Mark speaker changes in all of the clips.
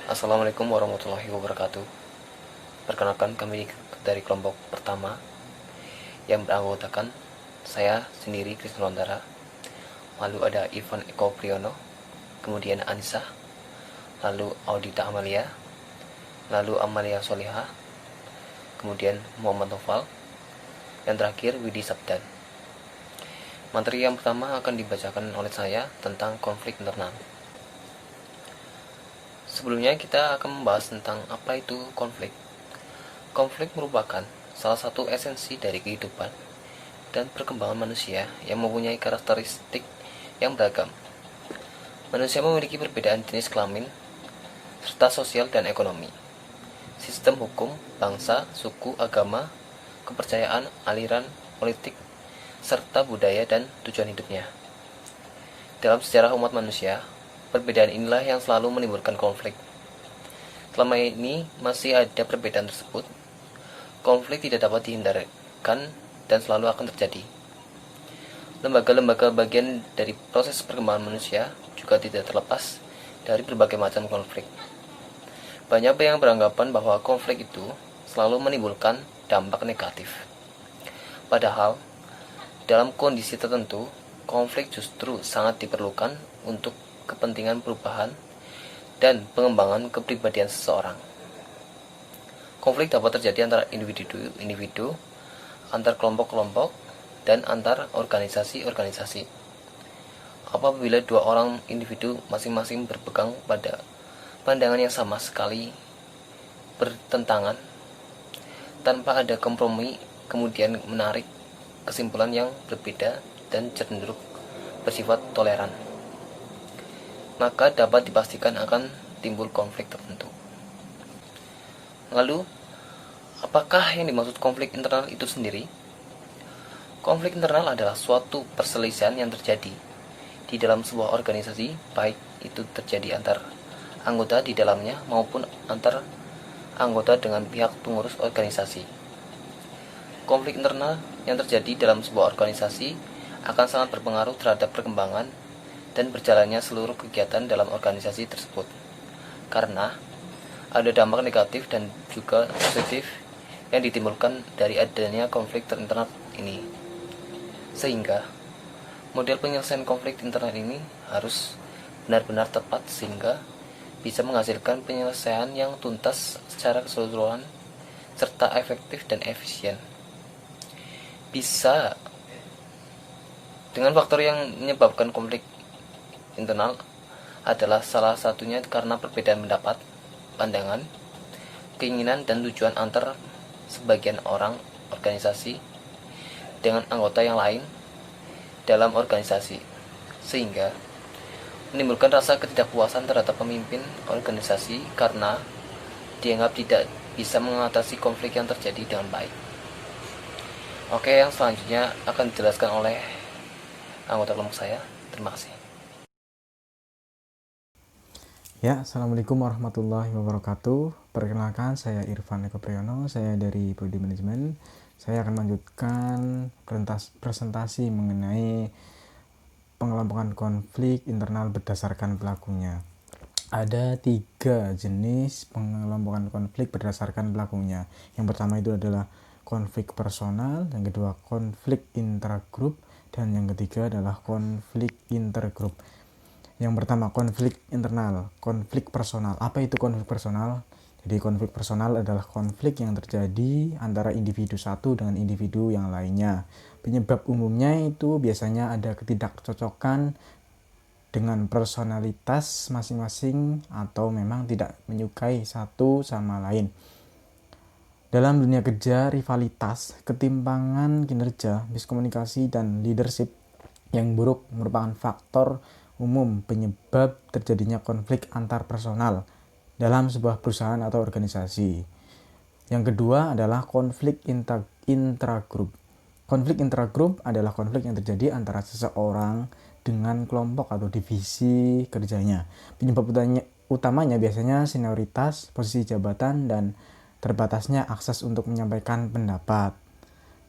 Speaker 1: Assalamualaikum warahmatullahi wabarakatuh. Perkenalkan, kami dari kelompok pertama yang beranggotakan saya sendiri, Krisna Lontara, lalu ada Ivan Eko Priyono, kemudian Anissa, lalu Audita Amalia, lalu Amalia Solihah, kemudian Muhammad Noval, dan terakhir Widi Sabdan. Materi yang pertama akan dibacakan oleh saya tentang konflik internal. Sebelumnya kita akan membahas tentang apa itu konflik. Konflik merupakan salah satu esensi dari kehidupan dan perkembangan manusia yang mempunyai karakteristik yang beragam. Manusia memiliki perbedaan jenis kelamin, serta sosial dan ekonomi, sistem hukum, bangsa, suku, agama, kepercayaan, aliran, politik, serta budaya dan tujuan hidupnya. Dalam sejarah umat manusia, perbedaan inilah yang selalu menimbulkan konflik. Selama ini masih ada perbedaan tersebut, konflik tidak dapat dihindarkan dan selalu akan terjadi. Lembaga-lembaga bagian dari proses perkembangan manusia juga tidak terlepas dari berbagai macam konflik. Banyak yang beranggapan bahwa konflik itu selalu menimbulkan dampak negatif. Padahal, dalam kondisi tertentu, konflik justru sangat diperlukan untuk kepentingan perubahan dan pengembangan kepribadian seseorang. Konflik dapat terjadi antara individu, antar kelompok-kelompok, dan antar organisasi-organisasi. Apabila dua orang individu masing-masing berpegang pada pandangan yang sama sekali bertentangan, tanpa ada kompromi, kemudian menarik kesimpulan yang berbeda dan cenderung bersifat toleran, maka dapat dipastikan akan timbul konflik tertentu. Lalu, apakah yang dimaksud konflik internal itu sendiri? Konflik internal adalah suatu perselisihan yang terjadi di dalam sebuah organisasi, baik itu terjadi antar anggota di dalamnya maupun antar anggota dengan pihak pengurus organisasi. Konflik internal yang terjadi dalam sebuah organisasi akan sangat berpengaruh terhadap perkembangan dan berjalannya seluruh kegiatan dalam organisasi tersebut, karena ada dampak negatif dan juga positif yang ditimbulkan dari adanya konflik internal ini. Sehingga model penyelesaian konflik internal ini harus benar-benar tepat sehingga bisa menghasilkan penyelesaian yang tuntas secara keseluruhan serta efektif dan efisien. Bisa dengan faktor yang menyebabkan konflik internal adalah salah satunya karena perbedaan pendapat, pandangan, keinginan dan tujuan antar sebagian orang organisasi dengan anggota yang lain dalam organisasi, sehingga menimbulkan rasa ketidakpuasan terhadap pemimpin organisasi karena dianggap tidak bisa mengatasi konflik yang terjadi dengan baik. Oke, yang selanjutnya akan dijelaskan oleh anggota kelompok saya. Terima kasih.
Speaker 2: Ya, Assalamualaikum warahmatullahi wabarakatuh. Perkenalkan, saya Irfan Eko Priyono, saya dari Prodi Manajemen. Saya akan melanjutkan presentasi mengenai pengelompokan konflik internal berdasarkan pelakunya. Ada 3 jenis pengelompokan konflik berdasarkan pelakunya. Yang pertama itu adalah konflik personal, yang kedua konflik intragrup, dan yang ketiga adalah konflik intergrup. Yang pertama, konflik internal, konflik personal. Apa itu konflik personal? Jadi konflik personal adalah konflik yang terjadi antara individu satu dengan individu yang lainnya. Penyebab umumnya itu biasanya ada ketidakcocokan dengan personalitas masing-masing atau memang tidak menyukai satu sama lain. Dalam dunia kerja, rivalitas, ketimpangan kinerja, miskomunikasi, dan leadership yang buruk merupakan faktor umum penyebab terjadinya konflik antar personal dalam sebuah perusahaan atau organisasi. Yang kedua adalah konflik intragrup. Konflik intragrup adalah konflik yang terjadi antara seseorang dengan kelompok atau divisi kerjanya. Penyebab utamanya biasanya senioritas, posisi jabatan, dan terbatasnya akses untuk menyampaikan pendapat.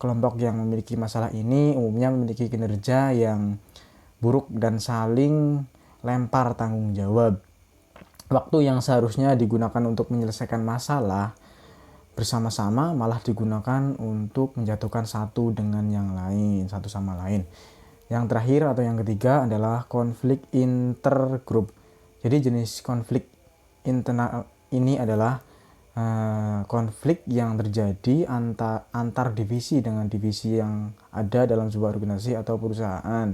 Speaker 2: Kelompok yang memiliki masalah ini umumnya memiliki kinerja yang buruk dan saling lempar tanggung jawab. waktu yang seharusnya digunakan untuk menyelesaikan masalah bersama-sama malah digunakan untuk menjatuhkan satu dengan yang lain, satu sama lain. Yang terakhir atau yang ketiga adalah konflik intergroup. Jadi jenis konflik internal ini adalah konflik yang terjadi antar divisi dengan divisi yang ada dalam sebuah organisasi atau perusahaan.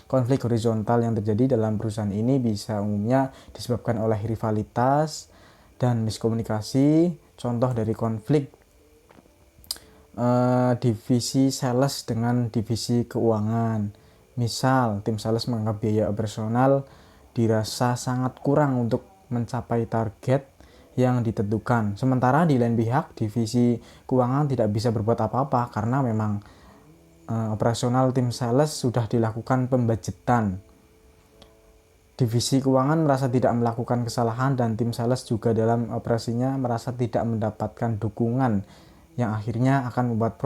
Speaker 2: Konflik horizontal yang terjadi dalam perusahaan ini bisa umumnya disebabkan oleh rivalitas dan miskomunikasi. Contoh dari konflik divisi sales dengan divisi keuangan. Misal, tim sales menganggap biaya operasional dirasa sangat kurang untuk mencapai target yang ditentukan. Sementara di lain pihak, divisi keuangan tidak bisa berbuat apa-apa karena memang operasional tim sales sudah dilakukan pembajetan. Divisi keuangan merasa tidak melakukan kesalahan dan tim sales juga dalam operasinya merasa tidak mendapatkan dukungan yang akhirnya akan membuat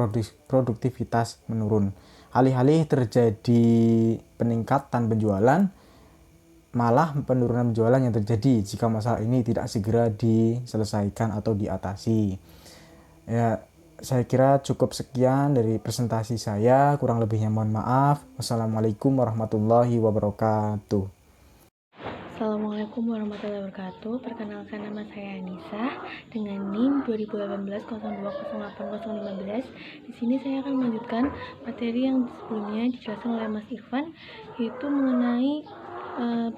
Speaker 2: produktivitas menurun. Alih-alih terjadi peningkatan penjualan, malah penurunan penjualan yang terjadi jika masalah ini tidak segera diselesaikan atau diatasi. Ya, saya kira cukup sekian dari presentasi saya. Kurang lebihnya mohon maaf. Wassalamualaikum warahmatullahi wabarakatuh.
Speaker 3: Assalamualaikum warahmatullahi wabarakatuh. Perkenalkan, nama saya Anissa dengan NIM 2018 0208 Di sini saya akan melanjutkan materi yang sebelumnya dijelaskan oleh Mas Irfan, yaitu mengenai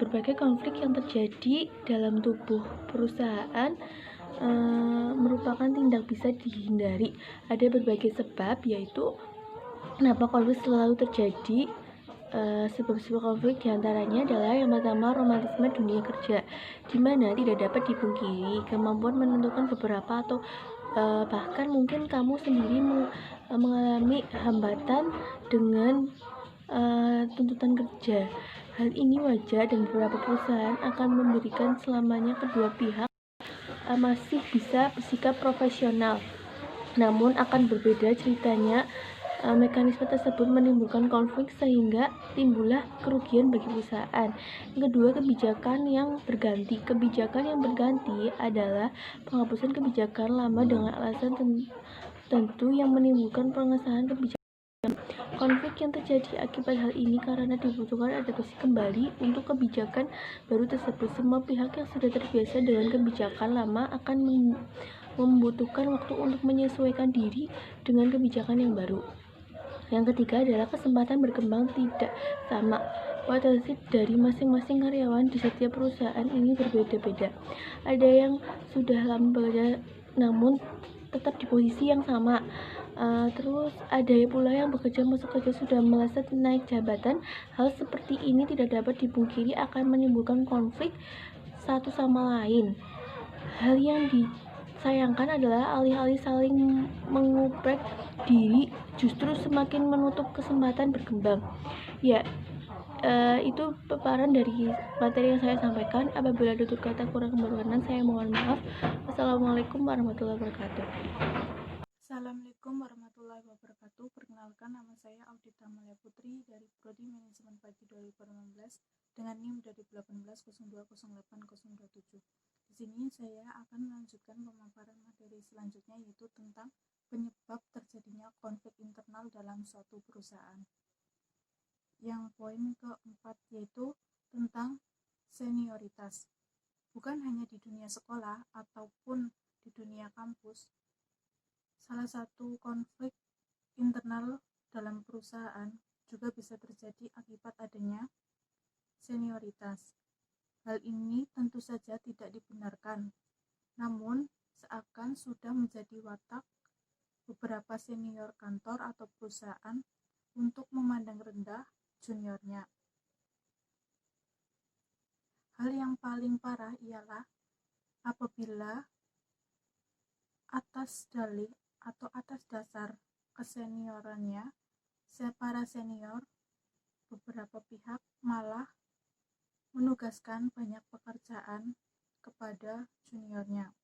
Speaker 3: berbagai konflik yang terjadi dalam tubuh perusahaan merupakan tindak bisa dihindari. Ada berbagai sebab, yaitu kenapa konflik selalu terjadi. Sebab-sebab konflik diantaranya adalah yang pertama, romantisme dunia kerja, di mana tidak dapat dipungkiri kemampuan menentukan beberapa atau bahkan mungkin kamu sendiri mengalami hambatan dengan tuntutan kerja. Hal ini wajar dan beberapa perusahaan akan memberikan selamanya kedua pihak masih bisa bersikap profesional. Namun akan berbeda ceritanya mekanisme tersebut menimbulkan konflik sehingga timbullah kerugian bagi perusahaan. Yang kedua, kebijakan yang berganti. Kebijakan yang berganti adalah penghapusan kebijakan lama dengan alasan tentu yang menimbulkan pengesahan kebijakan. Konflik yang terjadi akibat hal ini karena dibutuhkan adaptasi kembali untuk kebijakan baru tersebut. Semua pihak yang sudah terbiasa dengan kebijakan lama akan membutuhkan waktu untuk menyesuaikan diri dengan kebijakan yang baru. Yang ketiga adalah kesempatan berkembang tidak sama. Potensi dari masing-masing karyawan di setiap perusahaan ini berbeda-beda. Ada yang sudah lama bekerja namun tetap di posisi yang sama. Terus ada pula yang bekerja masuk kerja sudah melesat naik jabatan. Hal seperti ini tidak dapat dipungkiri akan menimbulkan konflik satu sama lain. Hal yang disayangkan adalah alih-alih saling menguprek diri, justru semakin menutup kesempatan berkembang. Ya, itu paparan dari materi yang saya sampaikan. Apabila ada tutur kata kurang berkenan, saya mohon maaf. Wassalamualaikum warahmatullahi wabarakatuh.
Speaker 4: Assalamualaikum warahmatullahi wabarakatuh. Perkenalkan, nama saya Audita Malia Putri dari Prodi Manajemen Pagi 2016 dengan NIM 2018 0208 Di sini saya akan melanjutkan pemaparan materi selanjutnya, yaitu tentang penyebab terjadinya konflik internal dalam suatu perusahaan. Yang poin keempat yaitu tentang senioritas. Bukan hanya di dunia sekolah ataupun di dunia kampus, salah satu konflik internal dalam perusahaan juga bisa terjadi akibat adanya senioritas. Hal ini tentu saja tidak dibenarkan, namun seakan sudah menjadi watak beberapa senior kantor atau perusahaan untuk memandang rendah juniornya. Hal yang paling parah ialah apabila atas dalih atau atas dasar keseniorannya, para senior beberapa pihak malah menugaskan banyak pekerjaan kepada juniornya.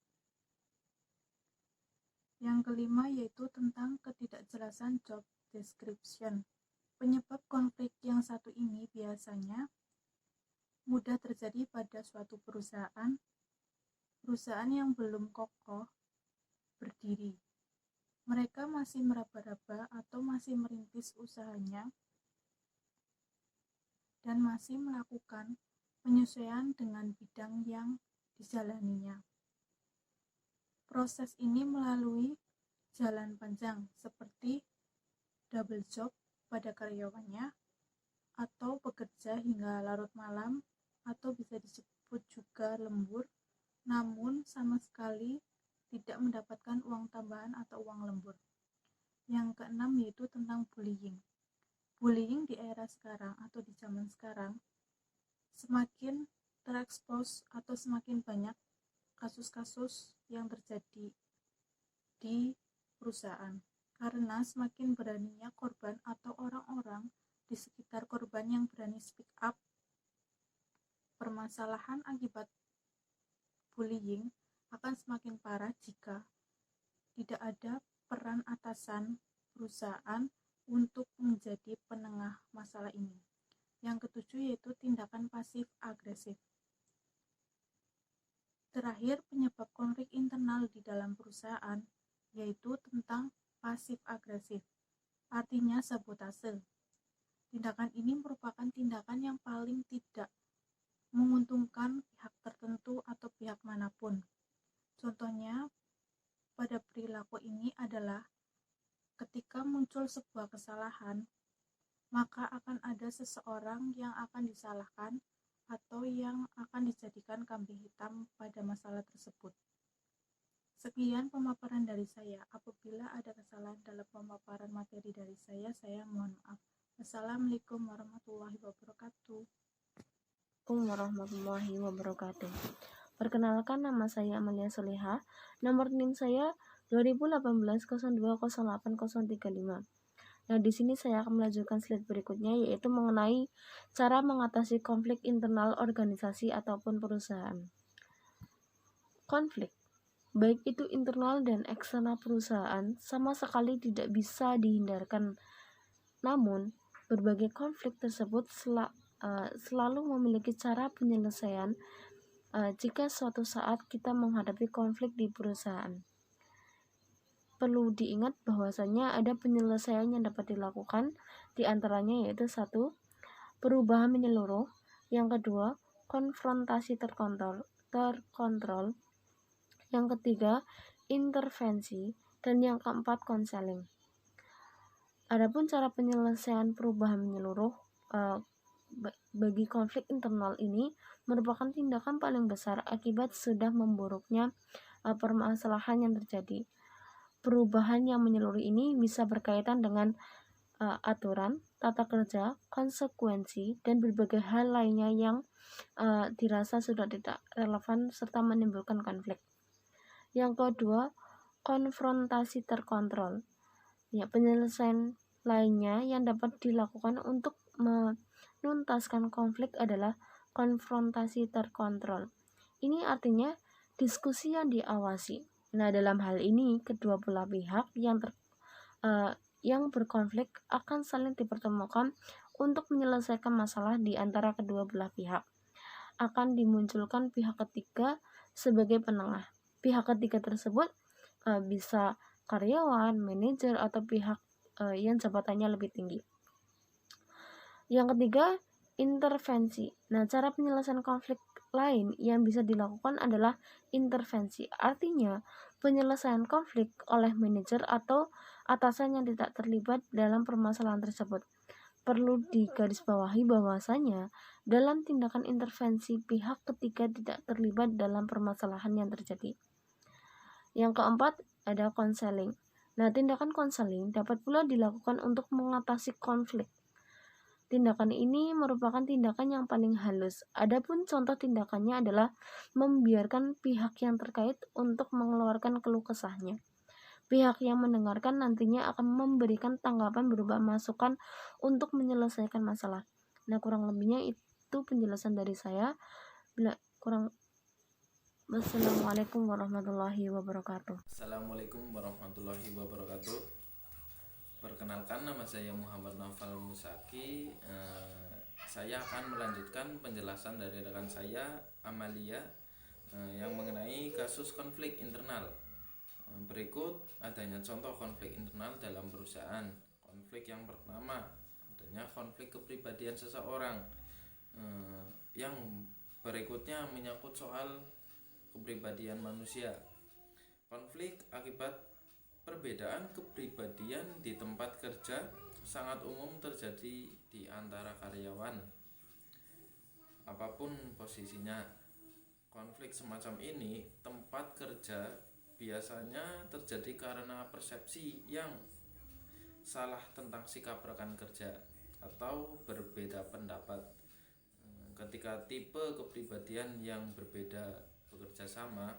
Speaker 4: Yang kelima yaitu tentang ketidakjelasan job description. Penyebab konflik yang satu ini biasanya mudah terjadi pada suatu perusahaan perusahaan yang belum kokoh berdiri. Mereka masih meraba-raba atau masih merintis usahanya dan masih melakukan penyesuaian dengan bidang yang dijalaninya. Proses ini melalui jalan panjang seperti double job pada karyawannya atau bekerja hingga larut malam atau bisa disebut juga lembur, namun sama sekali tidak mendapatkan uang tambahan atau uang lembur. Yang keenam yaitu tentang bullying. Bullying di era sekarang atau di zaman sekarang semakin terekspos atau semakin banyak kasus-kasus yang terjadi di perusahaan karena semakin beraninya korban atau orang-orang di sekitar korban yang berani speak up. Permasalahan akibat bullying akan semakin parah jika tidak ada peran atasan perusahaan untuk menjadi penengah masalah ini. Yang ketujuh yaitu tindakan pasif agresif. Terakhir, penyebab konflik internal di dalam perusahaan yaitu tentang pasif agresif, artinya sabotase. Tindakan ini merupakan tindakan yang paling tidak menguntungkan pihak tertentu atau pihak manapun. Contohnya pada perilaku ini adalah ketika muncul sebuah kesalahan, maka akan ada seseorang yang akan disalahkan atau yang akan dijadikan kambing hitam pada masalah tersebut. Sekian pemaparan dari saya. Apabila ada kesalahan dalam pemaparan materi dari saya mohon maaf. Assalamualaikum warahmatullahi wabarakatuh.
Speaker 5: Warahmatullahi wabarakatuh. Perkenalkan, nama saya Amalia Soleha. Nomor NIM saya 2018 0208 Nah, di sini saya akan melanjutkan slide berikutnya, yaitu mengenai cara mengatasi konflik internal organisasi ataupun perusahaan. Konflik, baik itu internal dan eksternal perusahaan, sama sekali tidak bisa dihindarkan. Namun, berbagai konflik tersebut selalu memiliki cara penyelesaian jika suatu saat kita menghadapi konflik di perusahaan. Perlu diingat bahwasanya ada penyelesaian yang dapat dilakukan, di antaranya yaitu 1. Perubahan menyeluruh, yang kedua konfrontasi terkontrol, yang ketiga intervensi, dan yang keempat konseling. Adapun cara penyelesaian perubahan menyeluruh bagi konflik internal ini merupakan tindakan paling besar akibat sudah memburuknya permasalahan yang terjadi. Perubahan yang menyeluruh ini bisa berkaitan dengan aturan, tata kerja, konsekuensi, dan berbagai hal lainnya yang dirasa sudah tidak relevan serta menimbulkan konflik. Yang kedua, konfrontasi terkontrol. Ya, penyelesaian lainnya yang dapat dilakukan untuk menuntaskan konflik adalah konfrontasi terkontrol. Ini artinya diskusi yang diawasi. Nah, dalam hal ini kedua belah pihak yang berkonflik akan saling dipertemukan untuk menyelesaikan masalah di antara kedua belah pihak. Akan dimunculkan pihak ketiga sebagai penengah. Pihak ketiga tersebut bisa karyawan, manajer, atau pihak yang jabatannya lebih tinggi. Yang ketiga, intervensi. Nah, cara penyelesaian konflik lain yang bisa dilakukan adalah intervensi. Artinya, penyelesaian konflik oleh manajer atau atasan yang tidak terlibat dalam permasalahan tersebut. Perlu digarisbawahi bahwasanya dalam tindakan intervensi pihak ketiga tidak terlibat dalam permasalahan yang terjadi. Yang keempat, ada konseling. Nah, tindakan konseling dapat pula dilakukan untuk mengatasi konflik. Tindakan ini merupakan tindakan yang paling halus. Adapun contoh tindakannya adalah membiarkan pihak yang terkait untuk mengeluarkan keluh kesahnya. Pihak yang mendengarkan nantinya akan memberikan tanggapan berupa masukan untuk menyelesaikan masalah. Nah, kurang lebihnya itu penjelasan dari saya. Wassalamualaikum warahmatullahi wabarakatuh.
Speaker 6: Assalamualaikum warahmatullahi wabarakatuh. Perkenalkan, nama saya Muhammad Naufal Musaki. Saya akan melanjutkan penjelasan dari rekan saya Amalia yang mengenai kasus konflik internal. Berikut adanya contoh konflik internal dalam perusahaan. Konflik yang pertama, adanya konflik kepribadian seseorang. Yang berikutnya menyangkut soal kepribadian manusia. Konflik akibat perbedaan kepribadian di tempat kerja sangat umum terjadi di antara karyawan, apapun posisinya. Konflik semacam ini tempat kerja biasanya terjadi karena persepsi yang salah tentang sikap rekan kerja atau berbeda pendapat. Ketika tipe kepribadian yang berbeda bekerja sama,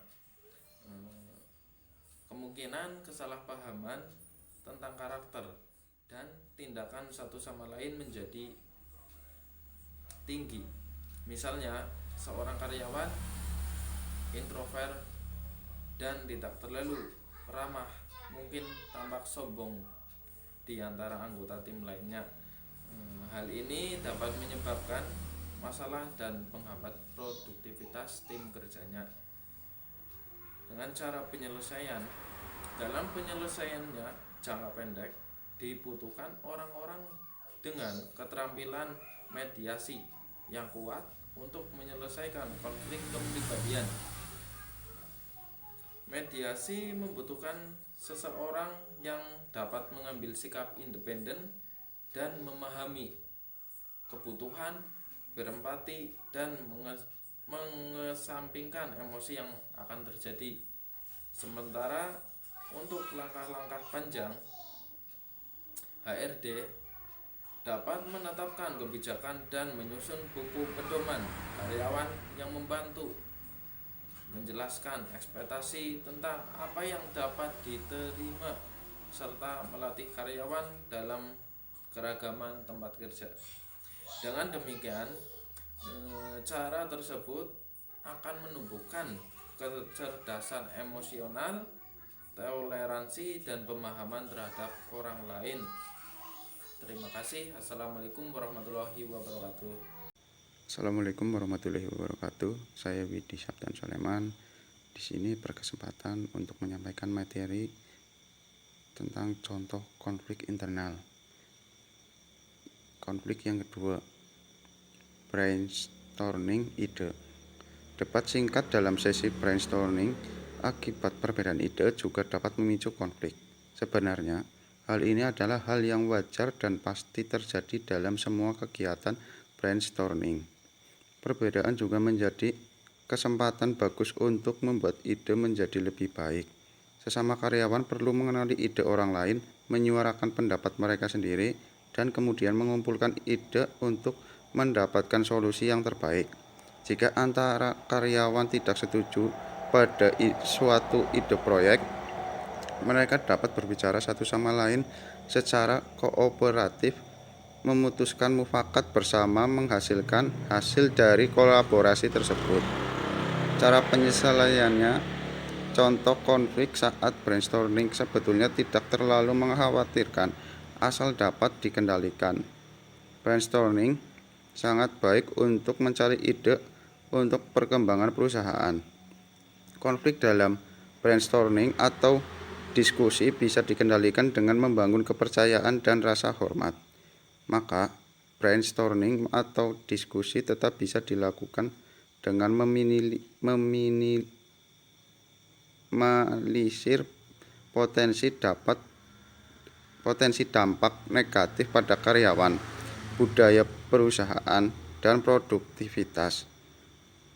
Speaker 6: kemungkinan kesalahpahaman tentang karakter dan tindakan satu sama lain menjadi tinggi. Misalnya, seorang karyawan introvert dan tidak terlalu ramah mungkin tampak sombong di antara anggota tim lainnya. Hal ini dapat menyebabkan masalah dan menghambat produktivitas tim kerjanya. Dengan cara penyelesaian, dalam penyelesaiannya jangka pendek dibutuhkan orang-orang dengan keterampilan mediasi yang kuat untuk menyelesaikan konflik kepribadian. Mediasi membutuhkan seseorang yang dapat mengambil sikap independen dan memahami kebutuhan, berempati, dan mengesampingkan emosi yang akan terjadi. Sementara untuk langkah-langkah panjang, HRD dapat menetapkan kebijakan dan menyusun buku pedoman karyawan yang membantu menjelaskan ekspektasi tentang apa yang dapat diterima serta melatih karyawan dalam keragaman tempat kerja. Dengan demikian, cara tersebut akan menumbuhkan kecerdasan emosional, toleransi, dan pemahaman terhadap orang lain. Terima kasih. Assalamualaikum warahmatullahi wabarakatuh.
Speaker 7: Assalamualaikum warahmatullahi wabarakatuh. Saya Widi Sabdan Soleman. Di sini berkesempatan untuk menyampaikan materi tentang contoh konflik internal. Konflik yang kedua, brainstorming ide. Debat singkat dalam sesi brainstorming akibat perbedaan ide juga dapat memicu konflik. Sebenarnya, hal ini adalah hal yang wajar dan pasti terjadi dalam semua kegiatan brainstorming. Perbedaan juga menjadi kesempatan bagus untuk membuat ide menjadi lebih baik. Sesama karyawan perlu mengenali ide orang lain, menyuarakan pendapat mereka sendiri, dan kemudian mengumpulkan ide untuk mendapatkan solusi yang terbaik. Jika antara karyawan tidak setuju pada suatu ide proyek, mereka dapat berbicara satu sama lain secara kooperatif, memutuskan mufakat bersama menghasilkan hasil dari kolaborasi tersebut. Cara penyelesaiannya, contoh konflik saat brainstorming sebetulnya tidak terlalu mengkhawatirkan asal dapat dikendalikan. Brainstorming sangat baik untuk mencari ide untuk perkembangan perusahaan. Konflik dalam brainstorming atau diskusi bisa dikendalikan dengan membangun kepercayaan dan rasa hormat. Maka, brainstorming atau diskusi tetap bisa dilakukan dengan meminimalisir potensi dampak negatif pada karyawan, budaya perusahaan, dan produktivitas.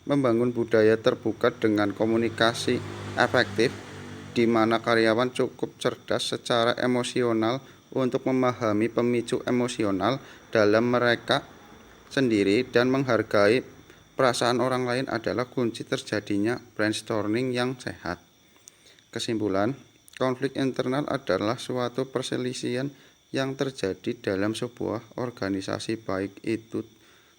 Speaker 7: Membangun budaya terbuka dengan komunikasi efektif, di mana karyawan cukup cerdas secara emosional untuk memahami pemicu emosional dalam mereka sendiri dan menghargai perasaan orang lain adalah kunci terjadinya brainstorming yang sehat. Kesimpulan, konflik internal adalah suatu perselisihan yang terjadi dalam sebuah organisasi, baik itu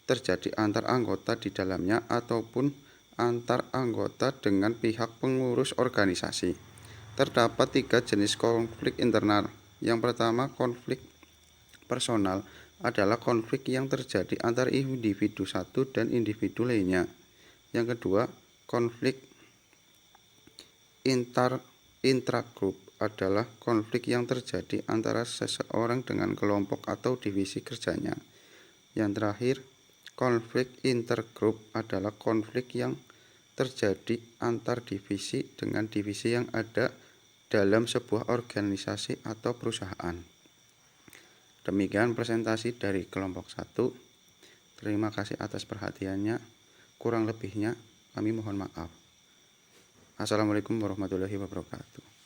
Speaker 7: terjadi antar anggota di dalamnya ataupun antar anggota dengan pihak pengurus organisasi. Terdapat 3 jenis konflik internal. Yang pertama, konflik personal adalah konflik yang terjadi antar individu satu dan individu lainnya. Yang kedua, konflik intragroup adalah konflik yang terjadi antara seseorang dengan kelompok atau divisi kerjanya. Yang terakhir, konflik intergroup adalah konflik yang terjadi antar divisi dengan divisi yang ada dalam sebuah organisasi atau perusahaan. Demikian presentasi dari kelompok 1. Terima kasih atas perhatiannya. Kurang lebihnya kami mohon maaf. Assalamualaikum warahmatullahi wabarakatuh.